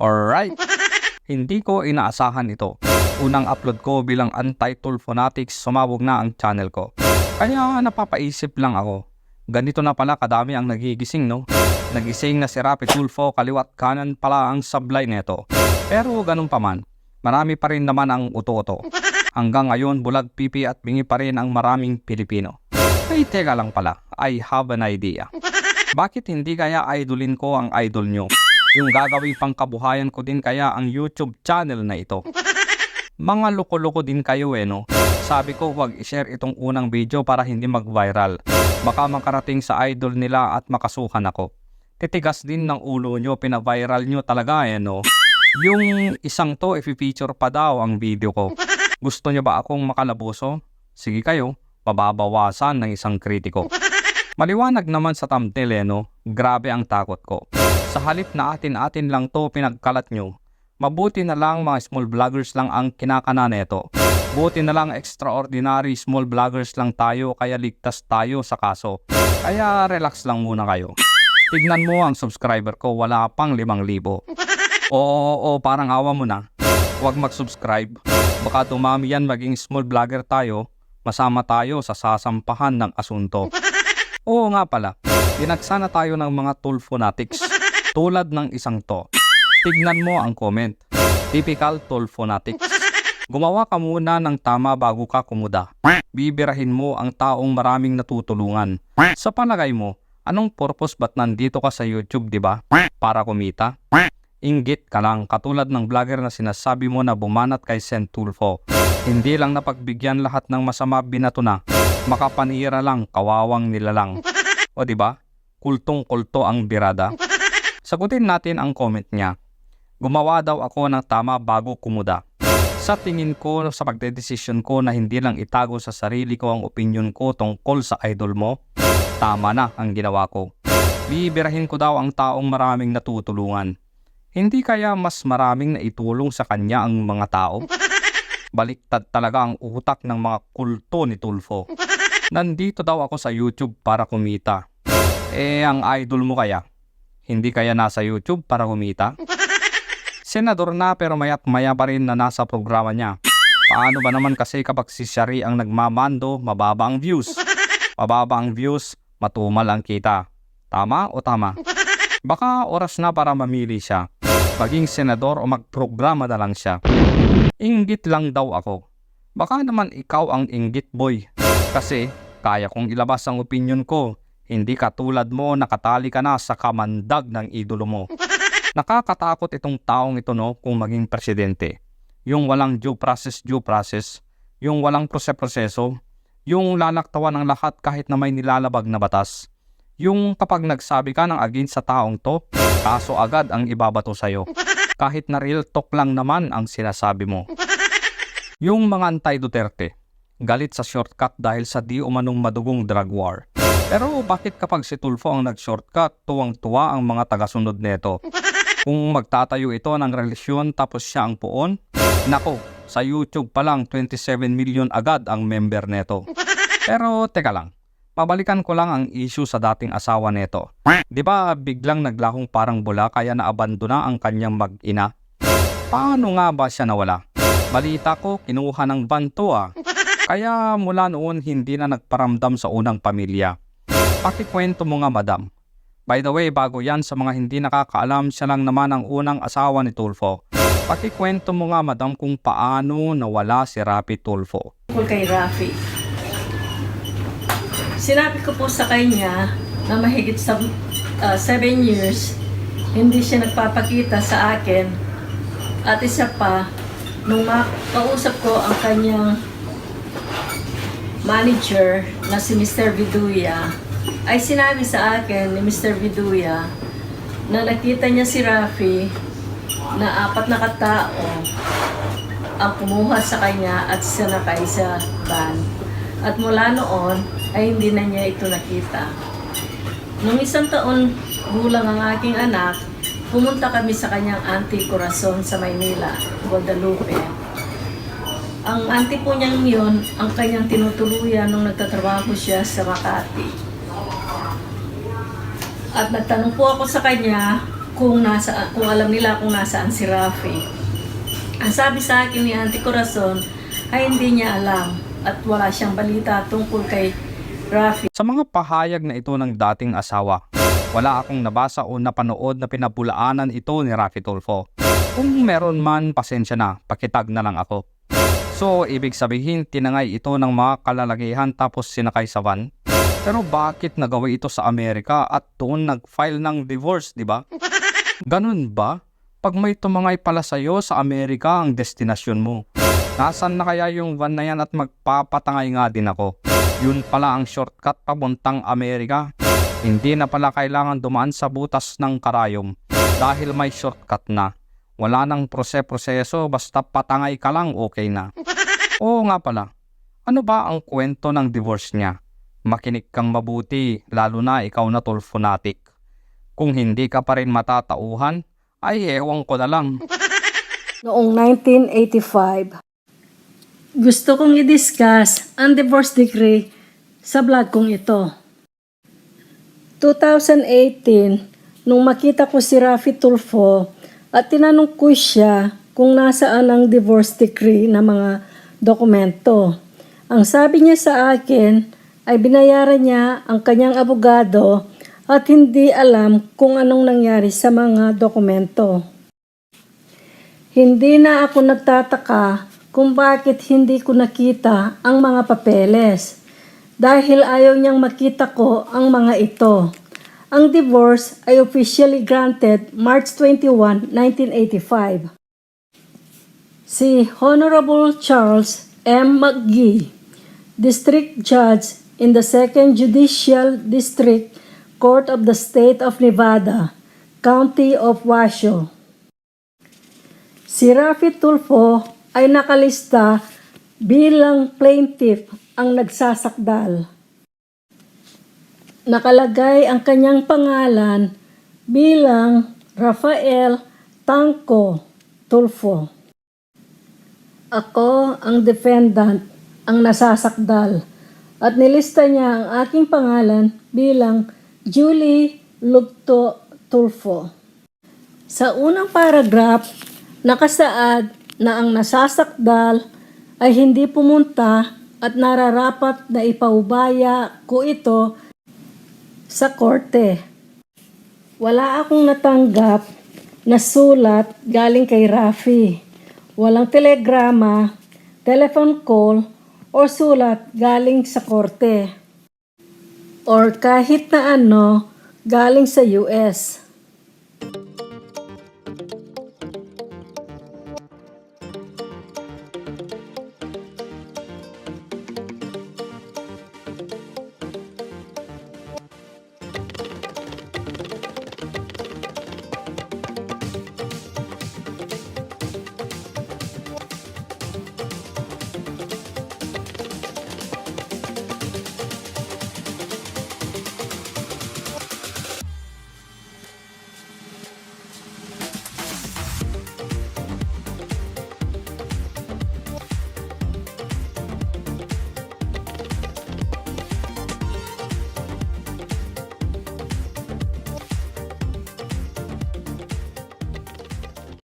Alright, hindi ko inaasahan ito. Unang upload ko bilang anti-Tulfo Fanatics, sumabog na ang channel ko. Kaya napapaisip lang ako, ganito na pala kadami ang nagigising, no? Nagising na si Rapi Tulfo, kaliwat kanan pala ang sablay nito. Pero ganun pa man, marami pa rin naman ang uto-uto. Hanggang ngayon, bulag pipi at bingi pa rin ang maraming Pilipino. Ay, teka lang pala, I have an idea. Bakit hindi kaya idolin ko ang idol nyo? Yung gagawing pangkabuhayan ko din kaya ang YouTube channel na ito. Mga loko-loko din kayo no? Sabi ko wag i-share itong unang video para hindi mag-viral. Baka makarating sa idol nila at makasuhan ako. Titigas din ng ulo nyo, pina-viral nyo talaga no? Yung isang to, i-feature pa daw ang video ko. Gusto nyo ba akong makalabuso? Sige kayo, pababawasan ng isang kritiko. Maliwanag naman sa thumbnail no? Grabe ang takot ko. Sa halip na atin-atin lang to pinagkalat nyo, mabuti na lang mga small vloggers lang ang kinakana neto. Buti na lang extraordinary small vloggers lang tayo kaya ligtas tayo sa kaso. Kaya relax lang muna kayo. Tignan mo ang subscriber ko, wala pang 5,000. Oo, parang awa mo na. Huwag mag-subscribe. Baka tumami yan maging small vlogger tayo, masama tayo sa sasampahan ng asunto. Oo nga pala, dinagsana tayo ng mga Tulfo Fanatics. Tulad ng isang to. Tignan mo ang comment. Typical Tulfo Fanatics. Gumawa ka muna ng tama bago ka kumuda. Bibirahin mo ang taong maraming natutulungan. Sa palagay mo, anong purpose ba't nandito ka sa YouTube, di ba? Para kumita? Inggit ka lang, katulad ng vlogger na sinasabi mo na bumanat kay Sen Tulfo. Hindi lang napagbigyan lahat ng masama binato na. Makapanira lang, kawawang nilalang. O di ba? Kultong-kulto ang birada. Sagutin natin ang comment niya. Gumawa daw ako ng tama bago kumuda. Sa tingin ko sa pagdedesisyon ko na hindi lang itago sa sarili ko ang opinion ko tungkol sa idol mo, tama na ang ginawa ko. Bibirahin ko daw ang taong maraming natutulungan. Hindi kaya mas maraming naitulong sa kanya ang mga tao? Baliktad talaga ang utak ng mga kulto ni Tulfo. Nandito daw ako sa YouTube para kumita. Ang idol mo kaya? Hindi kaya nasa YouTube para kumita? Senador na pero mayat maya pa rin na nasa programa niya. Paano ba naman kasi kapag si Shari ang nagmamando, mababa ang views? Mababa ang views, matumal ang kita. Tama o tama? Baka oras na para mamili siya. Maging senador o magprograma na lang siya. Inggit lang daw ako. Baka naman ikaw ang inggit boy. Kasi kaya kong ilabas ang opinion ko. Hindi katulad mo nakatali ka na sa kamandag ng idolo mo. Nakakatakot itong taong ito no kung maging presidente. Yung walang due process, yung walang proseso, yung lalaktawan ng lahat kahit na may nilalabag na batas. Yung kapag nagsabi ka ng against sa taong to, kaso agad ang ibabato sa'yo. Kahit na real talk lang naman ang sinasabi mo. Yung mga anti-Duterte, galit sa shortcut dahil sa di umanong madugong drug war. Pero bakit kapag si Tulfo ang nag-shortcut, tuwang-tuwa ang mga tagasunod neto? Kung magtatayo ito ng relasyon tapos siya ang puon, nako, sa YouTube pa lang 27 million agad ang member neto. Pero teka lang, pabalikan ko lang ang issue sa dating asawa neto. Di ba biglang naglahong parang bula kaya naabandona ang kanyang mag-ina? Paano nga ba siya nawala? Balita ko, kinuha ng banto Kaya mula noon hindi na nagparamdam sa unang pamilya. Pakikwento mo nga madam. By the way, bago yan sa mga hindi nakakaalam, siya lang naman ang unang asawa ni Tulfo. Pakikwento mo nga madam kung paano nawala si Rapi Tulfo. Kay Rafi. Sinabi ko po sa kanya na mahigit sa 7 years, hindi siya nagpapakita sa akin. At isa pa, nung makausap ko ang kanyang manager na si Mr. Viduya, ay sinabi sa akin ni Mr. Viduya na nakita niya si Rafi na 4 na katao ang kumuha sa kanya at sinakay sa van. At mula noon ay hindi na niya ito nakita. Nung 1 taon gulang ang aking anak, pumunta kami sa kanyang Auntie Corazon sa Maynila, Guadalupe. Ang auntie po niyang yun, ang kanyang tinutuluyan nung nagtatrabaho siya sa Makati. At nagtanong po ako sa kanya kung alam nila kung nasaan si Rafi. Ang sabi sa akin ni Auntie Corazon ay hindi niya alam at wala siyang balita tungkol kay Rafi. Sa mga pahayag na ito ng dating asawa, wala akong nabasa o napanood na pinabulaanan ito ni Rafi Tulfo. Kung meron man, pasensya na, pakitag na lang ako. So, ibig sabihin, tinangay ito ng mga kalalakihan tapos sinakay sa van? Pero bakit nagawa ito sa Amerika at doon nag-file ng divorce, di ba? Ganun ba? Pag may tumangay pala sa'yo sa Amerika ang destinasyon mo, nasan na kaya yung van na yan at magpapatangay nga din ako? Yun pala ang shortcut papuntang Amerika. Hindi na pala kailangan dumaan sa butas ng karayom dahil may shortcut na. Wala nang proseso, basta patangay ka lang okay na. Oo nga pala, ano ba ang kwento ng divorce niya? Makinig kang mabuti, lalo na ikaw na Tulfonatic. Kung hindi ka pa rin matatauhan, ay ewan ko na lang. Noong 1985, gusto kong i-discuss ang divorce decree sa vlog kong ito. 2018, nung makita ko si Rafi Tulfo at tinanong ko siya kung nasaan ang divorce decree na mga dokumento. Ang sabi niya sa akin ay binayaran niya ang kanyang abogado at hindi alam kung anong nangyari sa mga dokumento. Hindi na ako nagtataka kung bakit hindi ko nakita ang mga papeles dahil ayaw niyang makita ko ang mga ito. Ang divorce ay officially granted March 21, 1985. Si Honorable Charles M. McGee, District Judge in the 2nd Judicial District Court of the State of Nevada, County of Washoe. Si Rafi Tulfo ay nakalista bilang plaintiff ang nagsasakdal. Nakalagay ang kanyang pangalan bilang Rafael Tanco Tulfo. Ako ang defendant, ang nasasakdal, at nilista niya ang aking pangalan bilang Julie Lugto Tulfo. Sa unang paragraph, nakasaad na ang nasasakdal ay hindi pumunta at nararapat na ipaubaya ko ito sa korte. Wala akong natanggap na sulat galing kay Rafi. Walang telegrama, telephone call, o sulat galing sa korte. Or kahit na ano galing sa US.